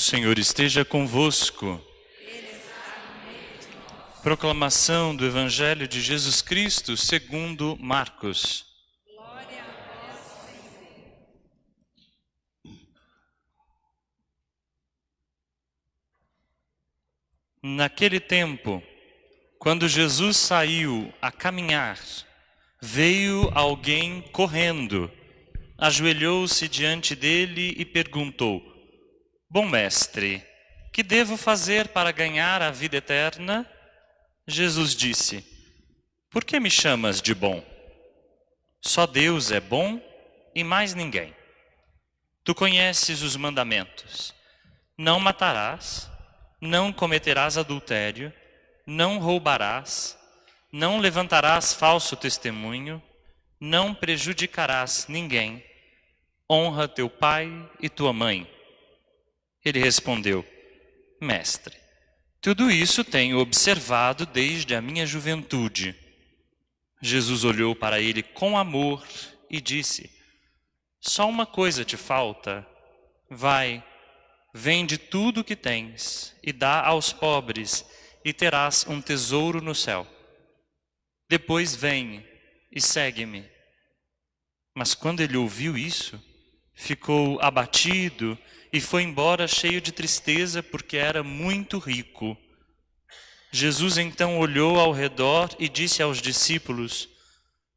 Senhor esteja convosco. Proclamação do Evangelho de Jesus Cristo segundo Marcos. Glória a vós, Senhor. Naquele tempo, quando Jesus saiu a caminhar, veio alguém correndo, ajoelhou-se diante dele e perguntou: Bom mestre, que devo fazer para ganhar a vida eterna? Jesus disse: Por que me chamas de bom? Só Deus é bom e mais ninguém. Tu conheces os mandamentos: não matarás, não cometerás adultério, não roubarás, não levantarás falso testemunho, não prejudicarás ninguém, honra teu pai e tua mãe. Ele respondeu: Mestre, tudo isso tenho observado desde a minha juventude. Jesus olhou para ele com amor e disse: Só uma coisa te falta. Vai, vende tudo o que tens e dá aos pobres, e terás um tesouro no céu. Depois vem e segue-me. Mas quando ele ouviu isso, ficou abatido e foi embora cheio de tristeza, porque era muito rico. Jesus então olhou ao redor e disse aos discípulos: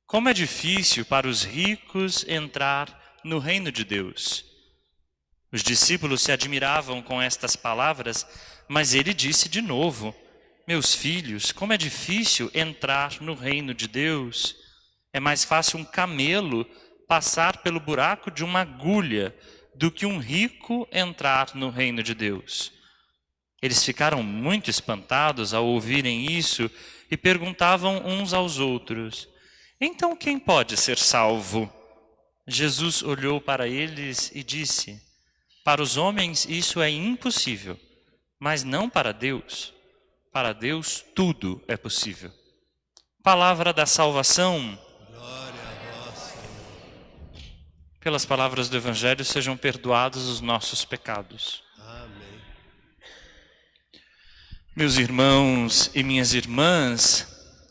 Como é difícil para os ricos entrar no reino de Deus. Os discípulos se admiravam com estas palavras, mas ele disse de novo: Meus filhos, como é difícil entrar no reino de Deus. É mais fácil um camelo passar pelo buraco de uma agulha do que um rico entrar no reino de Deus. Eles ficaram muito espantados ao ouvirem isso e perguntavam uns aos outros: Então quem pode ser salvo? Jesus olhou para eles e disse: Para os homens isso é impossível, mas não para Deus. Para Deus tudo é possível. Palavra da salvação. Glória a vós, Senhor. Pelas palavras do Evangelho sejam perdoados os nossos pecados. Amém. Meus irmãos e minhas irmãs,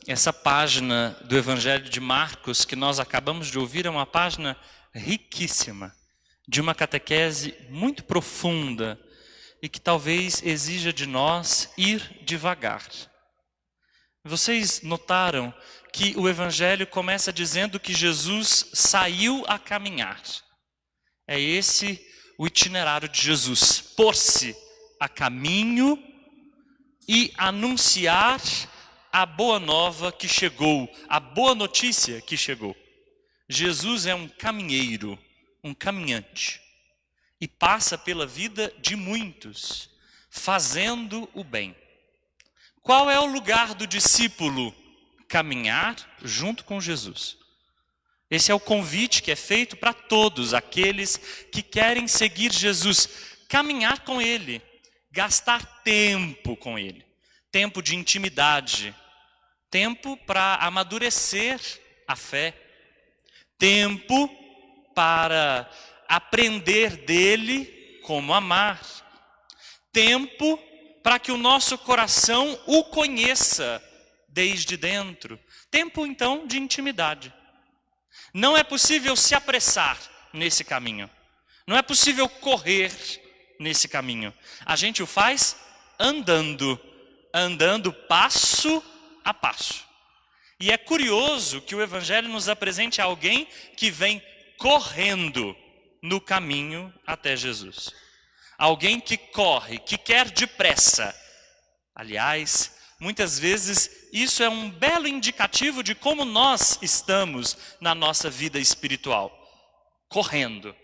essa página do Evangelho de Marcos que nós acabamos de ouvir é uma página riquíssima, de uma catequese muito profunda e que talvez exija de nós ir devagar. Vocês notaram que o Evangelho começa dizendo que Jesus saiu a caminhar. É esse o itinerário de Jesus: pôr-se a caminho e anunciar a boa nova que chegou, a boa notícia que chegou. Jesus é um caminheiro, um caminhante, e passa pela vida de muitos, fazendo o bem. Qual é o lugar do discípulo? Caminhar junto com Jesus. Esse é o convite que é feito para todos aqueles que querem seguir Jesus. Caminhar com Ele, gastar tempo com Ele, tempo de intimidade, tempo para amadurecer a fé, tempo para aprender dele como amar, tempo para que o nosso coração o conheça desde dentro, tempo então de intimidade. Não é possível se apressar nesse caminho, não é possível correr nesse caminho. A gente o faz andando passo a passo. E é curioso que o Evangelho nos apresente alguém que vem correndo no caminho até Jesus. Alguém que corre, que quer depressa. Aliás, muitas vezes isso é um belo indicativo de como nós estamos na nossa vida espiritual. Correndo,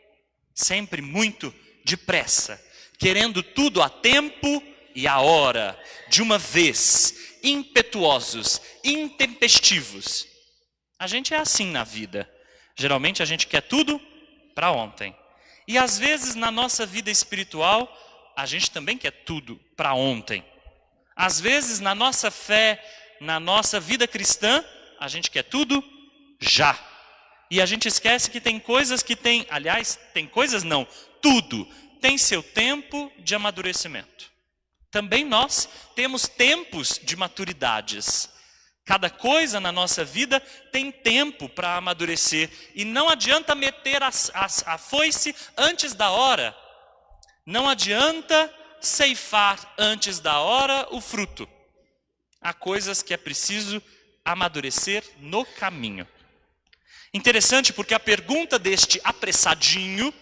sempre muito depressa, querendo tudo a tempo e a hora, de uma vez, impetuosos, intempestivos. A gente é assim na vida. Geralmente a gente quer tudo para ontem. E às vezes na nossa vida espiritual, a gente também quer tudo para ontem. Às vezes na nossa fé, na nossa vida cristã, a gente quer tudo já. E a gente esquece que tem coisas que tem, aliás, tem coisas não, tudo tem seu tempo de amadurecimento. Também nós temos tempos de maturidades. Cada coisa na nossa vida tem tempo para amadurecer. E não adianta meter a foice antes da hora. Não adianta ceifar antes da hora o fruto. Há coisas que é preciso amadurecer no caminho. Interessante porque a pergunta deste apressadinho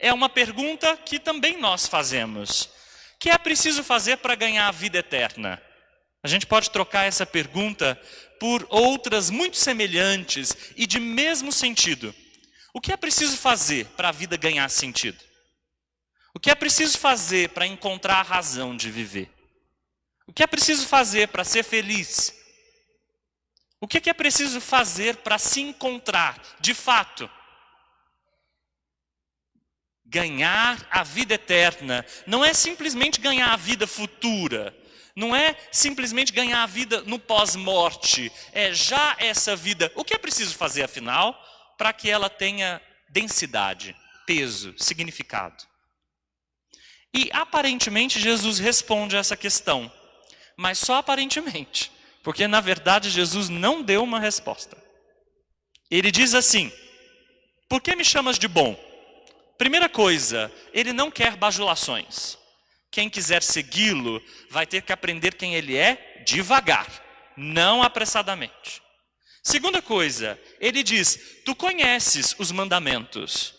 é uma pergunta que também nós fazemos. O que é preciso fazer para ganhar a vida eterna? A gente pode trocar essa pergunta por outras muito semelhantes e de mesmo sentido. O que é preciso fazer para a vida ganhar sentido? O que é preciso fazer para encontrar a razão de viver? O que é preciso fazer para ser feliz? O que é preciso fazer para se encontrar, de fato? Ganhar a vida eterna não é simplesmente ganhar a vida futura. Não é simplesmente ganhar a vida no pós-morte. É já essa vida. O que é preciso fazer, afinal, para que ela tenha densidade, peso, significado? E aparentemente Jesus responde a essa questão. Mas só aparentemente. Porque, na verdade, Jesus não deu uma resposta. Ele diz assim: por que me chamas de bom? Primeira coisa, ele não quer bajulações. Quem quiser segui-lo vai ter que aprender quem ele é devagar, não apressadamente. Segunda coisa, ele diz: tu conheces os mandamentos.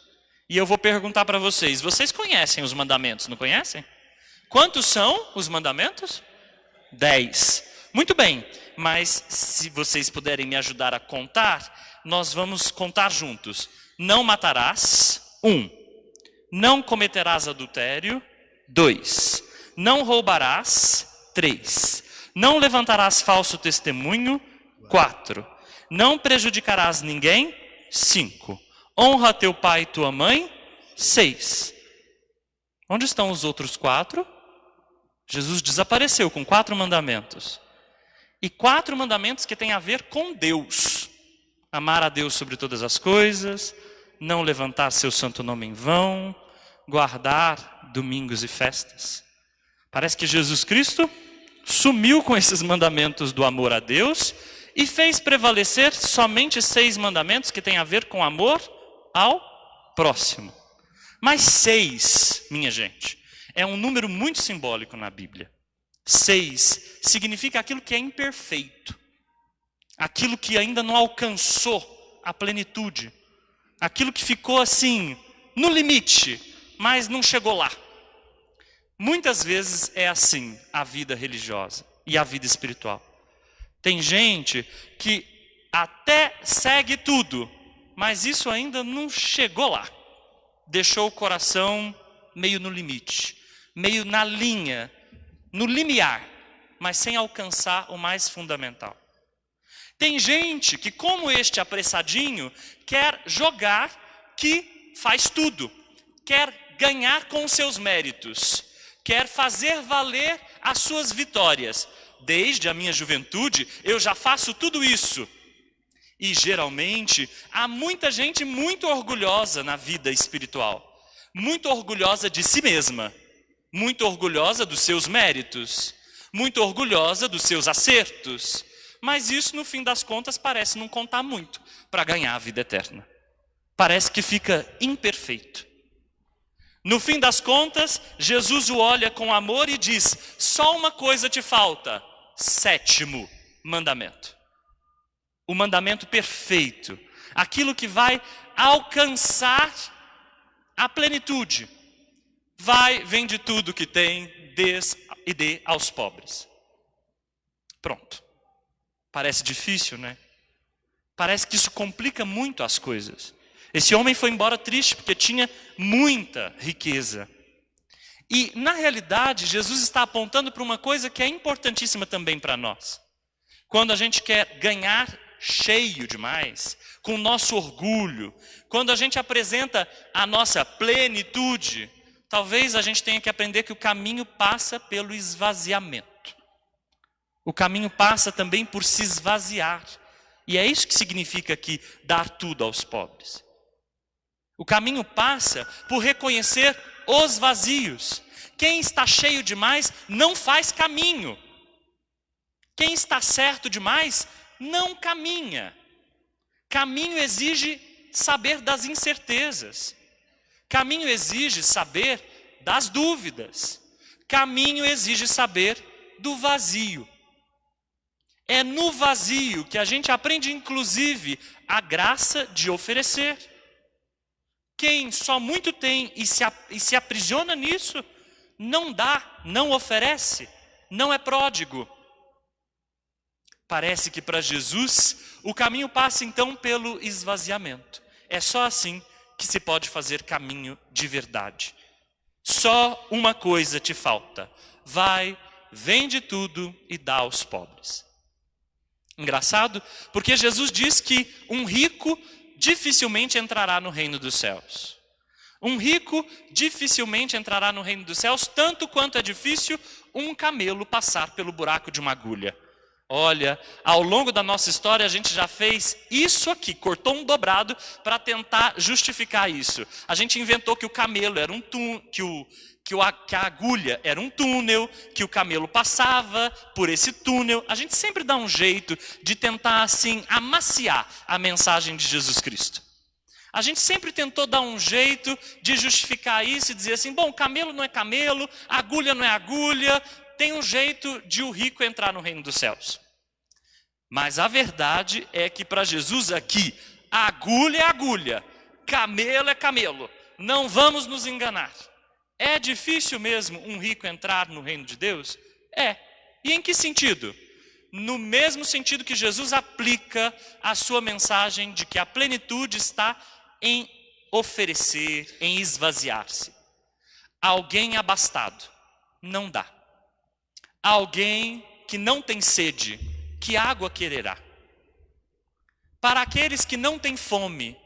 E eu vou perguntar para vocês: vocês conhecem os mandamentos, não conhecem? Quantos são os mandamentos? 10. Muito bem, mas se vocês puderem me ajudar a contar, nós vamos contar juntos. Não matarás, 1. Não cometerás adultério, 2. Não roubarás, 3. Não levantarás falso testemunho, 4. Não prejudicarás ninguém, 5. Honra teu pai e tua mãe, 6. Onde estão os outros 4? Jesus desapareceu com 4 mandamentos. E 4 mandamentos que têm a ver com Deus. Amar a Deus sobre todas as coisas, não levantar seu santo nome em vão, guardar domingos e festas. Parece que Jesus Cristo sumiu com esses mandamentos do amor a Deus e fez prevalecer somente 6 mandamentos que têm a ver com amor ao próximo. Mas 6, minha gente, é um número muito simbólico na Bíblia. 6 significa aquilo que é imperfeito, aquilo que ainda não alcançou a plenitude, aquilo que ficou assim, no limite, mas não chegou lá. Muitas vezes é assim a vida religiosa e a vida espiritual. Tem gente que até segue tudo, mas isso ainda não chegou lá. Deixou o coração meio no limite, meio na linha, no limiar, mas sem alcançar o mais fundamental. Tem gente que, como este apressadinho, quer jogar que faz tudo, quer ganhar com os seus méritos, quer fazer valer as suas vitórias. Desde a minha juventude, eu já faço tudo isso. E geralmente, há muita gente muito orgulhosa na vida espiritual, muito orgulhosa de si mesma, muito orgulhosa dos seus méritos, muito orgulhosa dos seus acertos. Mas isso, no fim das contas, parece não contar muito para ganhar a vida eterna. Parece que fica imperfeito. No fim das contas, Jesus o olha com amor e diz: só uma coisa te falta, 7º mandamento. O mandamento perfeito, aquilo que vai alcançar a plenitude. Vai, vende tudo que tem, e dê aos pobres. Pronto. Parece difícil, né? Parece que isso complica muito as coisas. Esse homem foi embora triste porque tinha muita riqueza. E, na realidade, Jesus está apontando para uma coisa que é importantíssima também para nós. Quando a gente quer ganhar cheio demais, com o nosso orgulho, quando a gente apresenta a nossa plenitude, talvez a gente tenha que aprender que o caminho passa pelo esvaziamento. O caminho passa também por se esvaziar. E é isso que significa aqui, dar tudo aos pobres. O caminho passa por reconhecer os vazios. Quem está cheio demais não faz caminho. Quem está certo demais não caminha. Caminho exige saber das incertezas. Caminho exige saber das dúvidas. Caminho exige saber do vazio. É no vazio que a gente aprende, inclusive, a graça de oferecer. Quem só muito tem e se aprisiona nisso, não dá, não oferece, não é pródigo. Parece que para Jesus o caminho passa então pelo esvaziamento. É só assim que se pode fazer caminho de verdade. Só uma coisa te falta: vai, vende tudo e dá aos pobres. Engraçado, porque Jesus diz que um rico dificilmente entrará no reino dos céus. Um rico dificilmente entrará no reino dos céus, tanto quanto é difícil um camelo passar pelo buraco de uma agulha. Olha, ao longo da nossa história a gente já fez isso aqui, cortou um dobrado para tentar justificar isso. A gente inventou que o camelo era um túnel, que a agulha era um túnel, que o camelo passava por esse túnel. A gente sempre dá um jeito de tentar assim amaciar a mensagem de Jesus Cristo. A gente sempre tentou dar um jeito de justificar isso e dizer assim, bom, camelo não é camelo, agulha não é agulha, tem um jeito de o rico entrar no reino dos céus. Mas a verdade é que para Jesus aqui, agulha é agulha, camelo é camelo. Não vamos nos enganar. É difícil mesmo um rico entrar no reino de Deus? É. E em que sentido? No mesmo sentido que Jesus aplica a sua mensagem de que a plenitude está em oferecer, em esvaziar-se. Alguém abastado, não dá. Alguém que não tem sede, que água quererá? Para aqueles que não têm fome,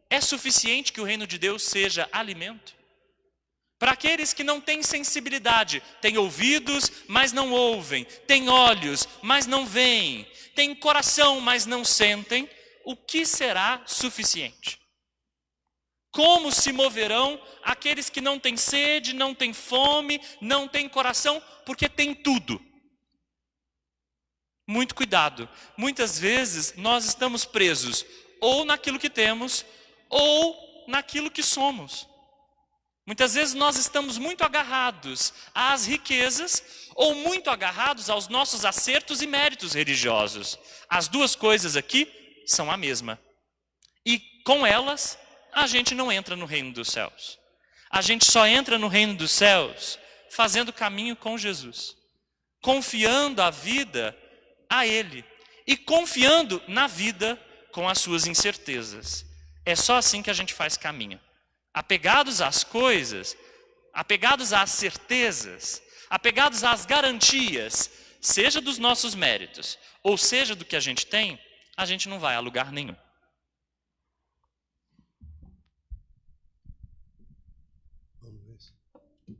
é suficiente que o reino de Deus seja alimento? Para aqueles que não têm sensibilidade, têm ouvidos, mas não ouvem, têm olhos, mas não veem, têm coração, mas não sentem, o que será suficiente? Como se moverão aqueles que não têm sede, não têm fome, não têm coração, porque têm tudo? Muito cuidado. Muitas vezes nós estamos presos ou naquilo que temos, ou naquilo que somos. Muitas vezes nós estamos muito agarrados às riquezas, ou muito agarrados aos nossos acertos e méritos religiosos. As duas coisas aqui são a mesma. E com elas, a gente não entra no reino dos céus. A gente só entra no reino dos céus fazendo caminho com Jesus, confiando a vida a Ele e confiando na vida com as suas incertezas. É só assim que a gente faz caminho. Apegados às coisas, apegados às certezas, apegados às garantias, seja dos nossos méritos, ou seja do que a gente tem, a gente não vai a lugar nenhum.